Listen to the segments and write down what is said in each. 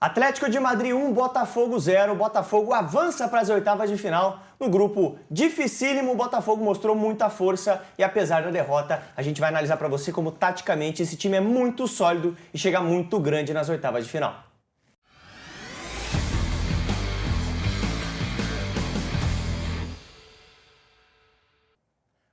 Atlético de Madrid 1, Botafogo 0. O Botafogo avança para as oitavas de final. No grupo dificílimo, o Botafogo mostrou muita força e apesar da derrota, a gente vai analisar para você como taticamente esse time é muito sólido e chega muito grande nas oitavas de final.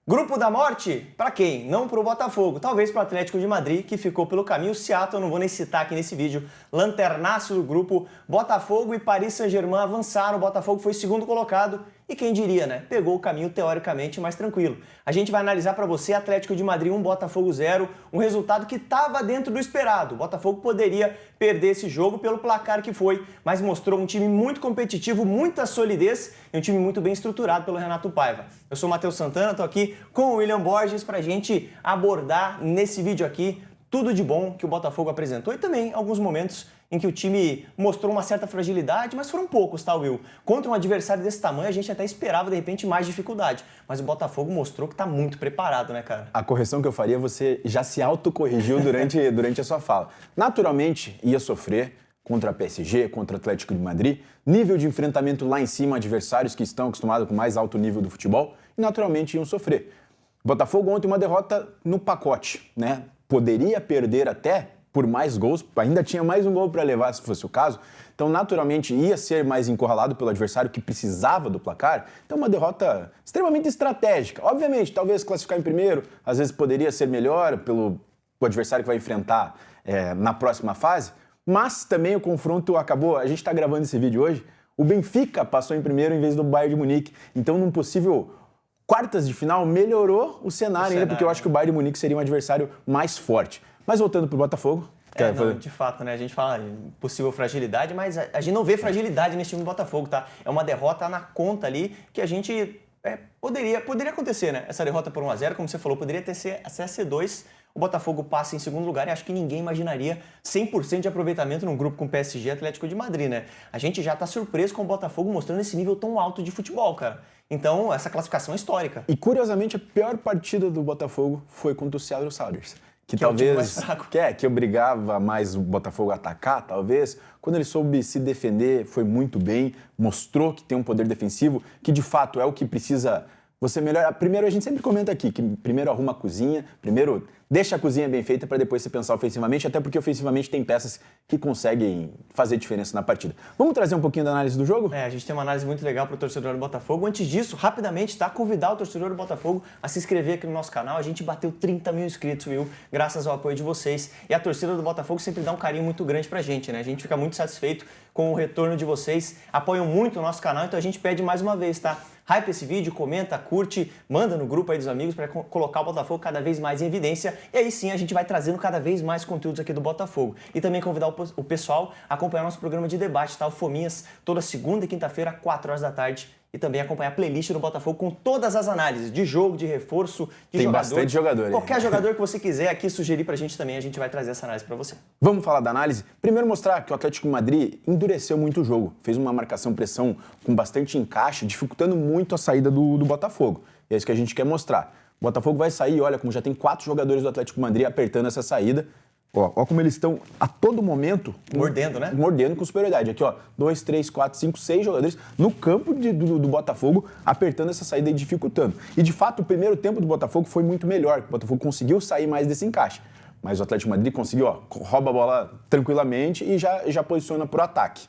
Grupo da morte? Para quem? Não para o Botafogo, talvez para o Atlético de Madrid, que ficou pelo caminho. Seattle, não vou nem citar aqui nesse vídeo, lanternaço do grupo. Botafogo e Paris Saint-Germain avançaram, o Botafogo foi segundo colocado e quem diria, né? Pegou o caminho teoricamente mais tranquilo. A gente vai analisar para você Atlético de Madrid 1, Botafogo 0, um resultado que estava dentro do esperado. O Botafogo poderia perder esse jogo pelo placar que foi, mas mostrou um time muito competitivo, muita solidez e um time muito bem estruturado pelo Renato Paiva. Eu sou o Matheus Santana, estou aqui com o William Borges para a gente abordar nesse vídeo aqui tudo de bom que o Botafogo apresentou e também alguns momentos em que o time mostrou uma certa fragilidade, mas foram poucos, tá, Will? Contra um adversário desse tamanho, a gente até esperava, de repente, mais dificuldade. Mas o Botafogo mostrou que tá muito preparado, né, cara? A correção que eu faria, você já se autocorrigiu durante a sua fala. Naturalmente, ia sofrer contra a PSG, contra o Atlético de Madrid, nível de enfrentamento lá em cima, adversários que estão acostumados com mais alto nível do futebol, e naturalmente iam sofrer. Botafogo ontem uma derrota no pacote, né? Poderia perder até por mais gols, ainda tinha mais um gol para levar se fosse o caso, então naturalmente ia ser mais encurralado pelo adversário que precisava do placar, então uma derrota extremamente estratégica. Obviamente, talvez classificar em primeiro, às vezes poderia ser melhor pelo adversário que vai enfrentar na próxima fase, mas também o confronto acabou, a gente está gravando esse vídeo hoje, o Benfica passou em primeiro em vez do Bayern de Munique, então num possível quartas de final melhorou o cenário ainda, porque eu acho que o Bayern de Munique seria um adversário mais forte. Mas voltando pro Botafogo... Não, de fato, né? A gente fala em possível fragilidade, mas a gente não vê fragilidade nesse time do Botafogo, tá? É uma derrota na conta ali que a gente poderia acontecer, né? Essa derrota por 1-0, como você falou, poderia ter ser a C2. O Botafogo passa em segundo lugar e acho que ninguém imaginaria 100% de aproveitamento num grupo com PSG e Atlético de Madrid, né? A gente já tá surpreso com o Botafogo mostrando esse nível tão alto de futebol, cara. Então, essa classificação é histórica. E, curiosamente, a pior partida do Botafogo foi contra o Seattle Sounders. Que talvez, é o time mais fraco. Que obrigava mais o Botafogo a atacar, talvez. Quando ele soube se defender, foi muito bem, mostrou que tem um poder defensivo, que de fato é o que precisa você melhorar. Primeiro, a gente sempre comenta aqui, que primeiro arruma a cozinha, primeiro deixa a cozinha bem feita para depois você pensar ofensivamente, até porque ofensivamente tem peças que conseguem fazer diferença na partida. Vamos trazer um pouquinho da análise do jogo? A gente tem uma análise muito legal para o torcedor do Botafogo. Antes disso, rapidamente, tá? Convidar o torcedor do Botafogo a se inscrever aqui no nosso canal. A gente bateu 30 mil inscritos, Will, graças ao apoio de vocês. E a torcida do Botafogo sempre dá um carinho muito grande pra gente, né? A gente fica muito satisfeito com o retorno de vocês. Apoiam muito o nosso canal, então a gente pede mais uma vez, tá? Hype esse vídeo, comenta, curte, manda no grupo aí dos amigos para colocar o Botafogo cada vez mais em evidência. E aí sim a gente vai trazendo cada vez mais conteúdos aqui do Botafogo. E também convidar o pessoal a acompanhar nosso programa de debate, tá? O Fominhas, toda segunda e quinta-feira, 4 horas da tarde. E também acompanhar a playlist do Botafogo com todas as análises de jogo, de reforço, de tem jogador. Bastante jogador. Qualquer jogador que você quiser aqui sugerir pra gente também, a gente vai trazer essa análise pra você. Vamos falar da análise? Primeiro mostrar que o Atlético de Madrid endureceu muito o jogo. Fez uma marcação-pressão com bastante encaixe, dificultando muito a saída do Botafogo. E é isso que a gente quer mostrar. O Botafogo vai sair, olha como já tem 4 jogadores do Atlético de Madrid apertando essa saída. Ó como eles estão a todo momento... Mordendo, né? Mordendo com superioridade. Aqui, ó, 2, 3, 4, 5, 6 jogadores no campo do Botafogo apertando essa saída e dificultando. E, de fato, o primeiro tempo do Botafogo foi muito melhor. O Botafogo conseguiu sair mais desse encaixe. Mas o Atlético de Madrid conseguiu, ó, rouba a bola tranquilamente e já posiciona pro ataque.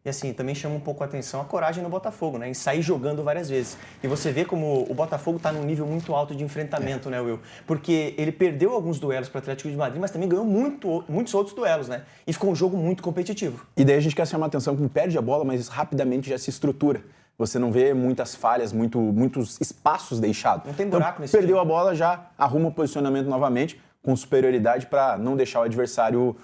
E assim, também chama um pouco a atenção a coragem do Botafogo, né? Em sair jogando várias vezes. E você vê como o Botafogo está num nível muito alto de enfrentamento, né, Will? Porque ele perdeu alguns duelos para o Atlético de Madrid, mas também ganhou muitos outros duelos, né? E ficou um jogo muito competitivo. E daí a gente quer chamar a atenção que perde a bola, mas rapidamente já se estrutura. Você não vê muitas falhas, muitos espaços deixados. Não tem buraco nesse Perdeu a bola, já arruma o posicionamento novamente com superioridade para não deixar o adversário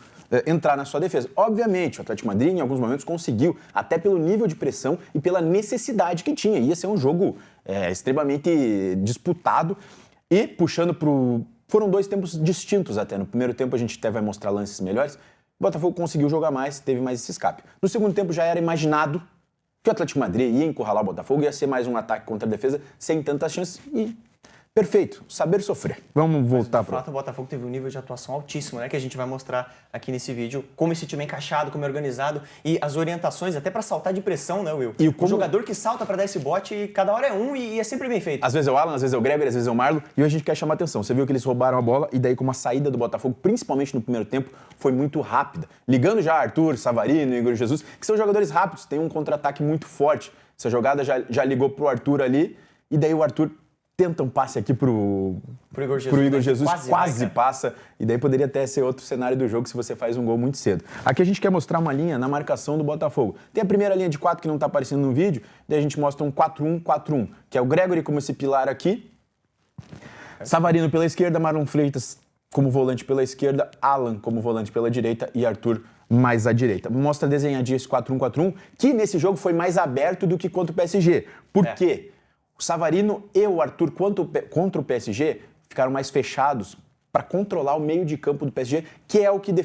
entrar na sua defesa. Obviamente, o Atlético de Madrid em alguns momentos conseguiu, até pelo nível de pressão e pela necessidade que tinha. Ia ser um jogo extremamente disputado e puxando pro... Foram 2 tempos distintos até. No primeiro tempo a gente até vai mostrar lances melhores. O Botafogo conseguiu jogar mais, teve mais esse escape. No segundo tempo já era imaginado que o Atlético de Madrid ia encurralar o Botafogo, ia ser mais um ataque contra a defesa sem tantas chances e Perfeito, saber sofrer. Vamos voltar De fato, o Botafogo teve um nível de atuação altíssimo, né? Que a gente vai mostrar aqui nesse vídeo, como esse time é encaixado, como é organizado e as orientações, até para saltar de pressão, né, Will? E o jogador que salta para dar esse bote, cada hora é um e é sempre bem feito. Às vezes é o Alan, às vezes é o Gregory, às vezes é o Marlon, e hoje a gente quer chamar atenção. Você viu que eles roubaram a bola e daí com uma saída do Botafogo, principalmente no primeiro tempo, foi muito rápida. Ligando já Arthur, Savarino, Igor Jesus, que são jogadores rápidos, tem um contra-ataque muito forte. Essa jogada já ligou pro Arthur ali, e daí o Arthur tenta um passe aqui pro Igor Jesus, quase passa, e daí poderia até ser outro cenário do jogo se você faz um gol muito cedo. Aqui a gente quer mostrar uma linha na marcação do Botafogo. Tem a primeira linha de 4 que não está aparecendo no vídeo, daí a gente mostra um 4-1-4-1, que é o Gregory como esse pilar aqui, Savarino pela esquerda, Marlon Freitas como volante pela esquerda, Alan como volante pela direita e Arthur mais à direita. Mostra desenhadinho esse 4-1-4-1, que nesse jogo foi mais aberto do que contra o PSG. Por quê? O Savarino e o Arthur contra o PSG ficaram mais fechados para controlar o meio de campo do PSG, que é o que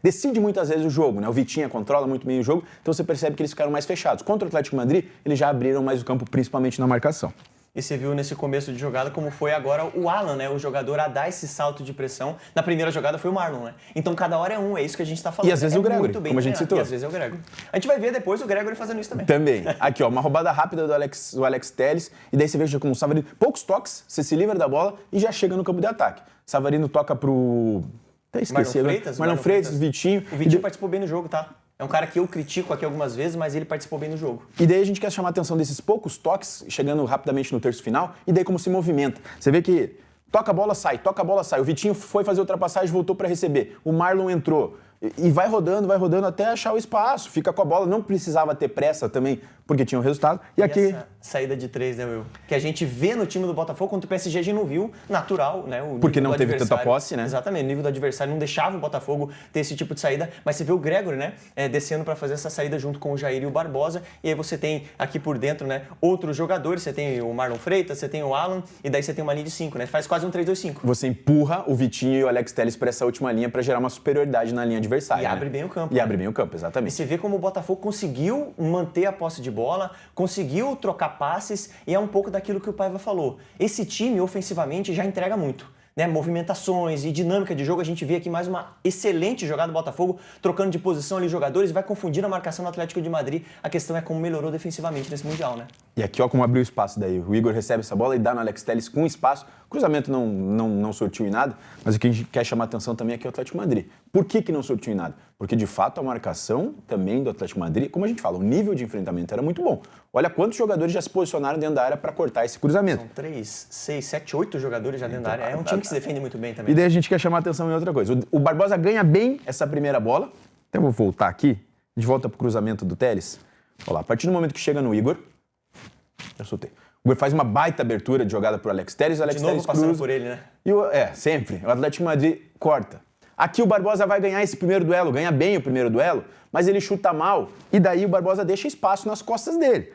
decide muitas vezes o jogo, né? O Vitinha controla muito bem o jogo, então você percebe que eles ficaram mais fechados. Contra o Atlético de Madrid, eles já abriram mais o campo, principalmente na marcação. E você viu nesse começo de jogada como foi agora o Alan, né? O jogador a dar esse salto de pressão. Na primeira jogada foi o Marlon, né? Então cada hora é um, é isso que a gente está falando. E às vezes o Gregory, como a gente citou. E às vezes é o Gregory. A gente vai ver depois o Gregory fazendo isso também. Também. Aqui, ó, uma roubada rápida do Alex Telles, e daí você veja como o Savarino, poucos toques, você se livra da bola e já chega no campo de ataque. Savarino toca pro... Até esqueci. Marlon Freitas, Vitinho. O Vitinho participou bem no jogo, tá? É um cara que eu critico aqui algumas vezes, mas ele participou bem no jogo. E daí a gente quer chamar a atenção desses poucos toques, chegando rapidamente no terço final, e daí como se movimenta. Você vê que toca a bola, sai. O Vitinho foi fazer ultrapassagem, voltou para receber. O Marlon entrou. E vai rodando até achar o espaço. Fica com a bola, não precisava ter pressa também, porque tinha o resultado. E aqui... essa saída de 3, né, Will? Que a gente vê no time do Botafogo, contra o PSG a gente não viu, natural, né? Porque não teve tanta posse, né? Exatamente, o nível do adversário não deixava o Botafogo ter esse tipo de saída, mas você vê o Gregory, né, descendo para fazer essa saída junto com o Jair e o Barbosa, e aí você tem aqui por dentro, né, outros jogadores, você tem o Marlon Freitas, você tem o Alan, e daí você tem uma linha de 5, né? Faz quase um 3-2-5. Você empurra o Vitinho e o Alex Telles para essa última linha para gerar uma superioridade na linha adversária. E abre bem o campo. E abre bem o campo, exatamente. E você vê como o Botafogo conseguiu manter a posse de bola, conseguiu trocar passes, e é um pouco daquilo que o Paiva falou. Esse time, ofensivamente, já entrega muito. Né, movimentações e dinâmica de jogo, a gente vê aqui mais uma excelente jogada do Botafogo, trocando de posição ali jogadores, vai confundir a marcação do Atlético de Madrid. A questão é como melhorou defensivamente nesse Mundial, né? E aqui, ó, como abriu o espaço daí. O Igor recebe essa bola e dá no Alex Telles com espaço. O cruzamento não surtiu em nada, mas o que a gente quer chamar a atenção também aqui é o Atlético de Madrid. Por que não surtiu em nada? Porque, de fato, a marcação também do Atlético de Madrid, como a gente fala, o nível de enfrentamento era muito bom. Olha quantos jogadores já se posicionaram dentro da área para cortar esse cruzamento. São 3, 6, 7, 8 jogadores já dentro da área. É um time que se defende muito bem também. E daí a gente quer chamar a atenção em outra coisa. O Barbosa ganha bem essa primeira bola. Então eu vou voltar aqui. A gente volta pro cruzamento do Telles. Olha lá, a partir do momento que chega no Igor... Eu soltei. O Igor faz uma baita abertura de jogada pro Alex Telles. O Alex de novo Telles passando cruza, por ele, né? Sempre. O Atlético de Madrid corta. Aqui o Barbosa vai ganhar esse primeiro duelo, ganha bem o primeiro duelo, mas ele chuta mal. E daí o Barbosa deixa espaço nas costas dele.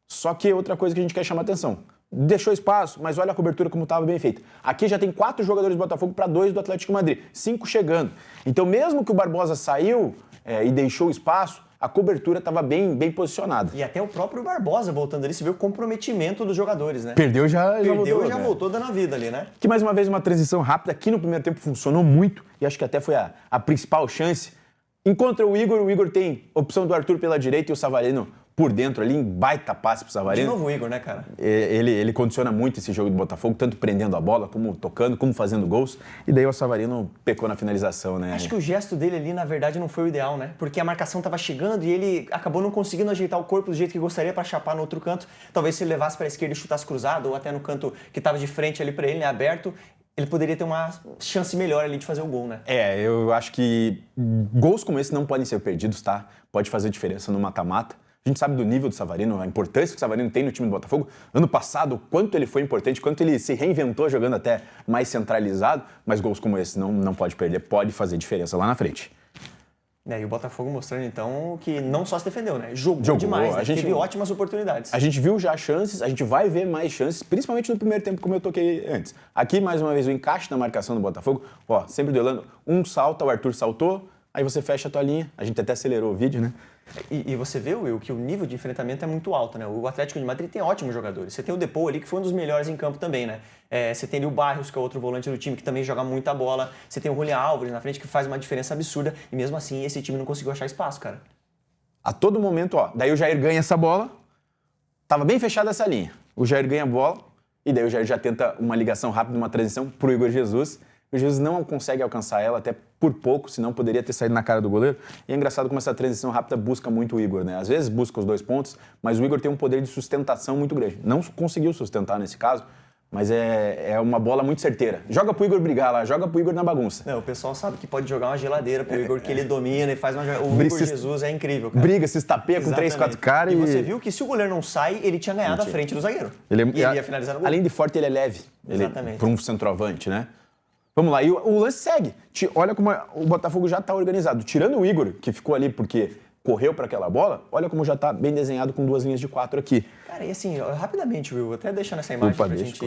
Só que outra coisa que a gente quer chamar a atenção. Deixou espaço, mas olha a cobertura como estava bem feita. Aqui já tem 4 jogadores do Botafogo para 2 do Atlético de Madrid. 5 chegando. Então mesmo que o Barbosa saiu e deixou espaço, a cobertura estava bem posicionada. E até o próprio Barbosa voltando ali, você vê o comprometimento dos jogadores, né? Perdeu já voltou dando a vida ali, né? Que mais uma vez uma transição rápida, aqui no primeiro tempo funcionou muito, e acho que até foi a principal chance. Encontra o Igor tem opção do Arthur pela direita e o Savarino por dentro ali, em baita passe pro Savarino. De novo o Igor, né, cara? Ele condiciona muito esse jogo do Botafogo, tanto prendendo a bola, como tocando, como fazendo gols. E daí o Savarino pecou na finalização, né? Acho que o gesto dele ali, na verdade, não foi o ideal, né? Porque a marcação tava chegando e ele acabou não conseguindo ajeitar o corpo do jeito que gostaria para chapar no outro canto. Talvez se ele levasse para a esquerda e chutasse cruzado, ou até no canto que tava de frente ali para ele, né, aberto, ele poderia ter uma chance melhor ali de fazer o gol, né? Eu acho que gols como esse não podem ser perdidos, tá? Pode fazer diferença no mata-mata. A gente sabe do nível do Savarino, a importância que o Savarino tem no time do Botafogo. Ano passado, o quanto ele foi importante, quanto ele se reinventou jogando até mais centralizado, mas gols como esse não pode perder, pode fazer diferença lá na frente. E o Botafogo mostrando, então, que não só se defendeu, né? Jogou demais, né? Teve ótimas oportunidades. A gente viu já chances, a gente vai ver mais chances, principalmente no primeiro tempo, como eu toquei antes. Aqui, mais uma vez, o encaixe na marcação do Botafogo. Ó, sempre duelando, um salta, o Arthur saltou, aí você fecha a tua linha, a gente até acelerou o vídeo, né? E você vê, Will, que o nível de enfrentamento é muito alto, né? O Atlético de Madrid tem ótimos jogadores. Você tem o Depou ali, que foi um dos melhores em campo também, né? Você tem ali o Barrios, que é outro volante do time, que também joga muita bola. Você tem o Julián Álvares na frente, que faz uma diferença absurda. E mesmo assim, esse time não conseguiu achar espaço, cara. A todo momento, ó, daí o Jair ganha essa bola, tava bem fechada essa linha. O Jair ganha a bola, e daí o Jair já tenta uma ligação rápida, uma transição pro Igor Jesus. O Jesus não consegue alcançar ela, até por pouco, senão poderia ter saído na cara do goleiro. E é engraçado como essa transição rápida busca muito o Igor, né? Às vezes busca os 2 pontos, mas o Igor tem um poder de sustentação muito grande. Não conseguiu sustentar nesse caso, mas é uma bola muito certeira. Joga pro Igor brigar lá, joga pro Igor na bagunça. Não, o pessoal sabe que pode jogar uma geladeira pro Igor, que ele domina e faz uma... O Igor Jesus é incrível, cara. Briga, se estapeia com 3, 4 caras e você viu que se o goleiro não sai, ele tinha ganhado a frente do zagueiro. Ele ia finalizar no gol. Além de forte, ele é leve. Exatamente. Para um centroavante, né? Vamos lá, e o lance segue. Olha como o Botafogo já está organizado. Tirando o Igor, que ficou ali porque correu para aquela bola, olha como já está bem desenhado com 2 linhas de 4 aqui. Cara, e assim, rapidamente, Will, até deixando essa imagem pra gente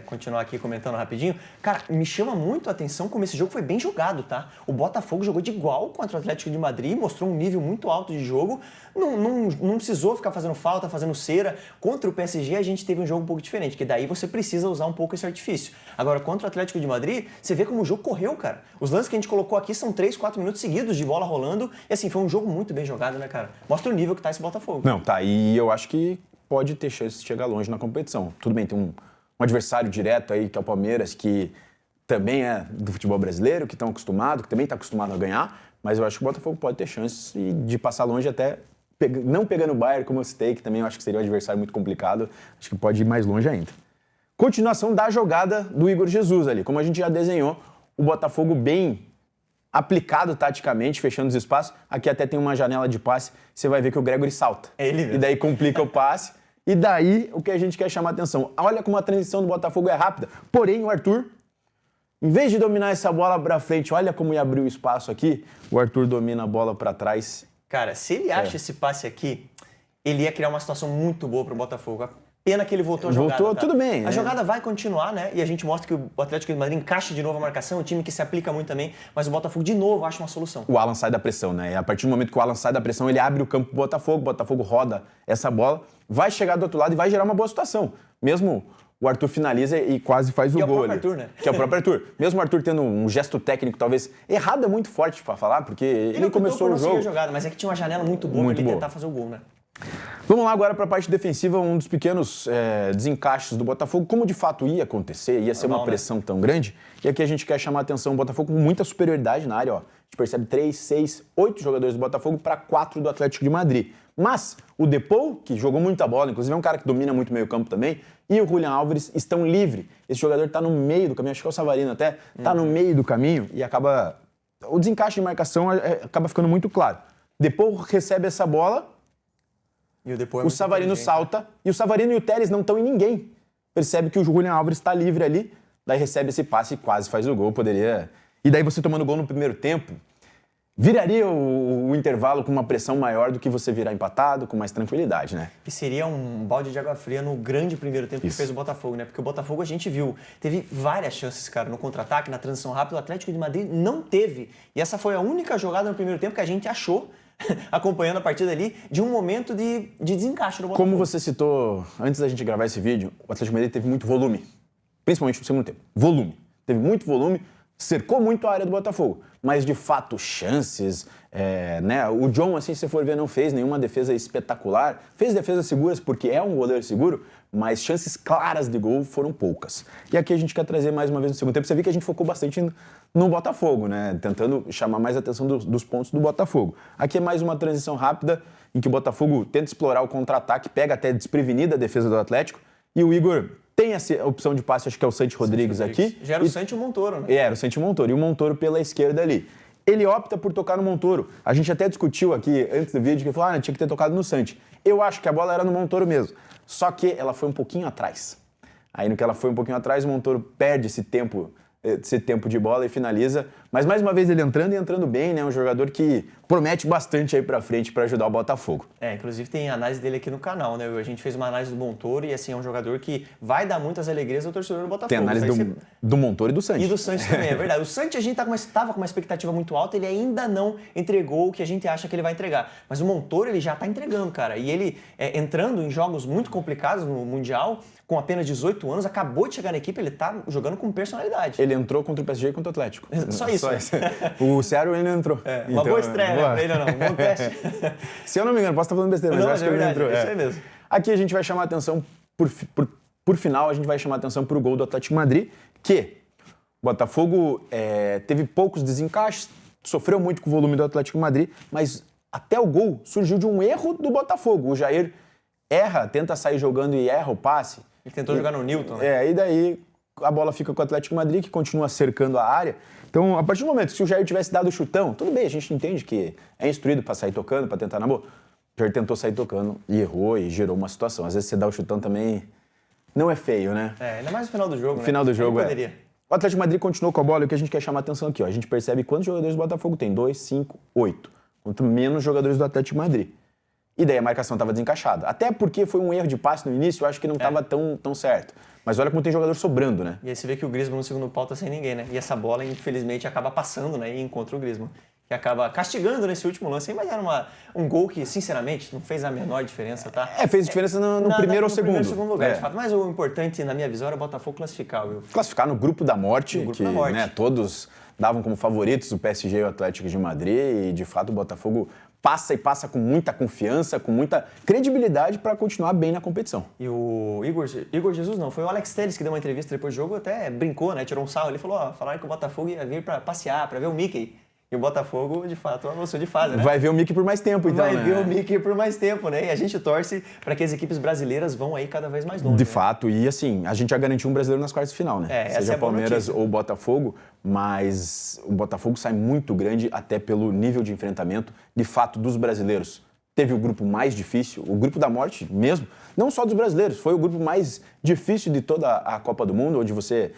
continuar aqui comentando rapidinho. Cara, me chama muito a atenção como esse jogo foi bem jogado, tá? O Botafogo jogou de igual contra o Atlético de Madrid, mostrou um nível muito alto de jogo, não precisou ficar fazendo falta, fazendo cera. Contra o PSG a gente teve um jogo um pouco diferente, que daí você precisa usar um pouco esse artifício. Agora, contra o Atlético de Madrid, você vê como o jogo correu, cara. Os lances que a gente colocou aqui são 3, 4 minutos seguidos de bola rolando, e assim, foi um jogo muito bem jogado, né, cara? Mostra o nível que tá esse Botafogo. Não, tá, e eu acho que pode ter chance de chegar longe na competição. Tudo bem, tem um adversário direto aí, que é o Palmeiras, que também é do futebol brasileiro, que estão acostumados, que também está acostumado a ganhar, mas eu acho que o Botafogo pode ter chance de passar longe até, não pegando o Bayern, como eu citei, que também eu acho que seria um adversário muito complicado, acho que pode ir mais longe ainda. Continuação da jogada do Igor Jesus ali, como a gente já desenhou, o Botafogo bem aplicado taticamente, fechando os espaços. Aqui até tem uma janela de passe, você vai ver que o Gregory salta. É ele mesmo. E daí complica o passe. E daí o que a gente quer chamar a atenção. Olha como a transição do Botafogo é rápida. Porém, o Arthur, em vez de dominar essa bola pra frente, olha como ia abrir o espaço aqui, o Arthur domina a bola pra trás. Cara, se ele acha esse passe aqui, ele ia criar uma situação muito boa pro Botafogo. Pena que ele voltou a jogada. Voltou, tá? Tudo bem. A jogada vai continuar, né? E a gente mostra que o Atlético de Madrid encaixa de novo a marcação, um time que se aplica muito também, mas o Botafogo de novo acha uma solução. O Alan sai da pressão, né? E a partir do momento que o Alan sai da pressão, ele abre o campo pro Botafogo, o Botafogo roda essa bola, vai chegar do outro lado e vai gerar uma boa situação. Mesmo o Arthur finaliza e quase faz o gol ali. Arthur, né? Que é o próprio Arthur. Mesmo o Arthur tendo um gesto técnico, talvez errado é muito forte pra falar, porque ele começou o jogo. Jogada, mas é que tinha uma janela muito boa pra ele tentar fazer o gol, né? Vamos lá agora para a parte defensiva, um dos pequenos desencaixes do Botafogo, como de fato ia acontecer, ia ser uma pressão tão grande. E aqui a gente quer chamar a atenção do Botafogo com muita superioridade na área, ó. A gente percebe 3, 6, 8 jogadores do Botafogo para 4 do Atlético de Madrid. Mas o Depou, que jogou muita bola, inclusive é um cara que domina muito meio campo também, e o Julián Álvares estão livres. Esse jogador está no meio do caminho, acho que é o Savarino até, está no meio do caminho e acaba... O desencaixe de marcação acaba ficando muito claro. Depou recebe essa bola... E o Savarino salta, e o Savarino e o Telles não estão em ninguém. Percebe que o Julián Álvares está livre ali, daí recebe esse passe e quase faz o gol, poderia... E daí você tomando gol no primeiro tempo, viraria o intervalo com uma pressão maior do que você virar empatado, com mais tranquilidade, né? E seria um balde de água fria no grande primeiro tempo que fez o Botafogo, né? Porque o Botafogo a gente viu, teve várias chances, cara, no contra-ataque, na transição rápida, o Atlético de Madrid não teve. E essa foi a única jogada no primeiro tempo que a gente achou, acompanhando a partida ali, de um momento de desencaixe do Botafogo. Como você citou antes da gente gravar esse vídeo, o Atlético de Madrid teve muito volume, principalmente no segundo tempo. Volume. Teve muito volume, cercou muito a área do Botafogo. Mas, de fato, chances, né? O John, assim, se você for ver, não fez nenhuma defesa espetacular. Fez defesas seguras porque é um goleiro seguro, mas chances claras de gol foram poucas. E aqui a gente quer trazer mais uma vez no segundo tempo. Você viu que a gente focou bastante no Botafogo, né? Tentando chamar mais a atenção dos pontos do Botafogo. Aqui é mais uma transição rápida em que o Botafogo tenta explorar o contra-ataque, pega até desprevenida a defesa do Atlético e o Igor tem essa opção de passe, acho que é o Santi Rodrigues aqui. Já era o Santi e o Montoro, né? Era o Santi Montoro e o Montoro pela esquerda ali. Ele opta por tocar no Montoro. A gente até discutiu aqui antes do vídeo que ele falou, tinha que ter tocado no Santi. Eu acho que a bola era no Montoro mesmo. Só que ela foi um pouquinho atrás. Aí no que ela foi um pouquinho atrás, o Montoro perde esse tempo de bola e finaliza, Mas mais uma vez ele entrando e entrando bem, né? Um jogador que promete bastante aí pra frente pra ajudar o Botafogo. Inclusive tem análise dele aqui no canal, né? A gente fez uma análise do Montoro e assim, é um jogador que vai dar muitas alegrias ao torcedor do Botafogo. Tem análise do Montoro e do Santos. E do Santos também, é verdade. O Santos a gente estava com uma expectativa muito alta, ele ainda não entregou o que a gente acha que ele vai entregar. Mas o Montoro, ele já tá entregando, cara. E ele, entrando em jogos muito complicados no Mundial, com apenas 18 anos, acabou de chegar na equipe, ele tá jogando com personalidade. Ele entrou contra o PSG e contra o Atlético. Só isso. O Seattle ele não entrou. Uma boa estreia, né, pra ele ou não? Um bom teste. Se eu não me engano, posso estar falando besteira, mas Não, eu acho que ele não entrou. Isso aí mesmo. Aqui a gente vai chamar a atenção, por final, a gente vai chamar a atenção pro gol do Atlético de Madrid, que o Botafogo teve poucos desencaixes, sofreu muito com o volume do Atlético de Madrid, mas até o gol surgiu de um erro do Botafogo. O Jair erra, tenta sair jogando e erra o passe. Ele tentou jogar no Newton, né? E daí a bola fica com o Atlético de Madrid, que continua cercando a área. Então, a partir do momento que se o Jair tivesse dado o chutão, tudo bem, a gente entende que é instruído para sair tocando, para tentar na boa. O Jair tentou sair tocando e errou e gerou uma situação. Às vezes você dá o chutão também não é feio, né? Ainda mais no final do jogo, No final do jogo, poderia. O Atlético de Madrid continuou com a bola e o que a gente quer chamar a atenção aqui, ó. A gente percebe quantos jogadores do Botafogo tem. 2, 5, 8. Quanto menos jogadores do Atlético de Madrid. E daí a marcação estava desencaixada. Até porque foi um erro de passe no início, eu acho que não estava tão certo. Mas olha como tem jogador sobrando, né? E aí você vê que o Griezmann no segundo pau tá sem ninguém, né? E essa bola, infelizmente, acaba passando, né? E encontra o Griezmann. Que acaba castigando nesse último lance. Mas era um gol que, sinceramente, não fez a menor diferença, tá? Fez diferença no primeiro ou segundo. Primeiro e segundo lugar, de fato. Mas o importante, na minha visão, era o Botafogo classificar, viu? Classificar no grupo da morte, né, todos davam como favoritos o PSG e o Atlético de Madrid. E, de fato, o Botafogo passa com muita confiança, com muita credibilidade para continuar bem na competição. E o Igor Jesus não, foi o Alex Telles que deu uma entrevista depois do jogo, até brincou, né, tirou um sarro, ele falou, falaram que o Botafogo ia vir para passear, para ver o Mickey. E o Botafogo, de fato, avançou de fase, né? Vai ver o Mickey por mais tempo, então, Vai ver o Mickey por mais tempo, né? E a gente torce para que as equipes brasileiras vão aí cada vez mais longe. De fato, e assim, a gente já garantiu um brasileiro nas quartas de final, né? Seja Palmeiras ou Botafogo, mas o Botafogo sai muito grande até pelo nível de enfrentamento, de fato, dos brasileiros. Teve o grupo mais difícil, o grupo da morte mesmo, não só dos brasileiros, foi o grupo mais difícil de toda a Copa do Mundo, onde você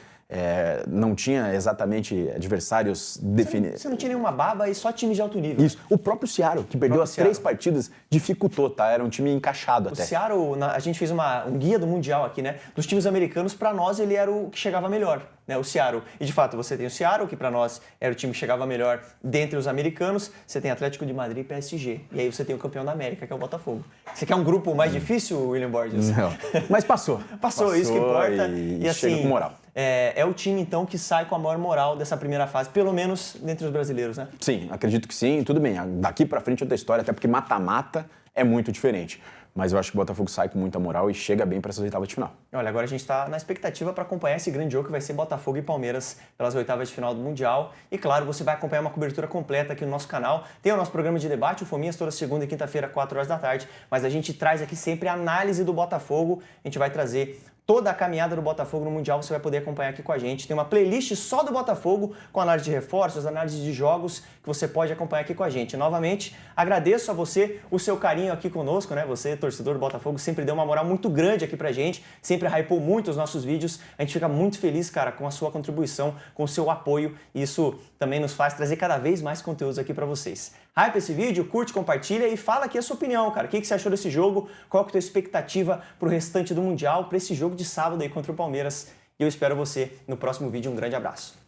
não tinha exatamente adversários definidos. Você não tinha nenhuma baba e só times de alto nível. Isso. O próprio Seattle, que perdeu as 3 partidas, dificultou, tá? Era um time encaixado até. O Seattle, a gente fez um guia do Mundial aqui, né? Dos times americanos, pra nós ele era o que chegava melhor, né? O Seattle. E de fato, você tem o Seattle, que pra nós era o time que chegava melhor dentre os americanos. Você tem Atlético de Madrid e PSG. E aí você tem o campeão da América, que é o Botafogo. Você quer um grupo mais difícil, William Borges? Não. Mas passou. Passou, isso que importa. E assim, chega com moral. É o time, então, que sai com a maior moral dessa primeira fase, pelo menos dentre os brasileiros, né? Sim, acredito que sim. Tudo bem, daqui pra frente é outra história, até porque mata-mata é muito diferente. Mas eu acho que o Botafogo sai com muita moral e chega bem para essas oitavas de final. Olha, agora a gente está na expectativa para acompanhar esse grande jogo que vai ser Botafogo e Palmeiras pelas oitavas de final do Mundial. E claro, você vai acompanhar uma cobertura completa aqui no nosso canal. Tem o nosso programa de debate, o Fominhas, toda segunda e quinta-feira, 4 horas da tarde. Mas a gente traz aqui sempre a análise do Botafogo. A gente vai trazer toda a caminhada do Botafogo no Mundial, você vai poder acompanhar aqui com a gente. Tem uma playlist só do Botafogo, com análise de reforços, análise de jogos, que você pode acompanhar aqui com a gente. Novamente, agradeço a você o seu carinho aqui conosco, né? Você, torcedor do Botafogo, sempre deu uma moral muito grande aqui pra gente, sempre hypou muito os nossos vídeos. A gente fica muito feliz, cara, com a sua contribuição, com o seu apoio. E isso também nos faz trazer cada vez mais conteúdos aqui pra vocês. Hype esse vídeo, curte, compartilha e fala aqui a sua opinião, cara. O que você achou desse jogo? Qual que é a tua expectativa pro restante do Mundial, pra esse jogo de sábado aí contra o Palmeiras? E eu espero você no próximo vídeo. Um grande abraço.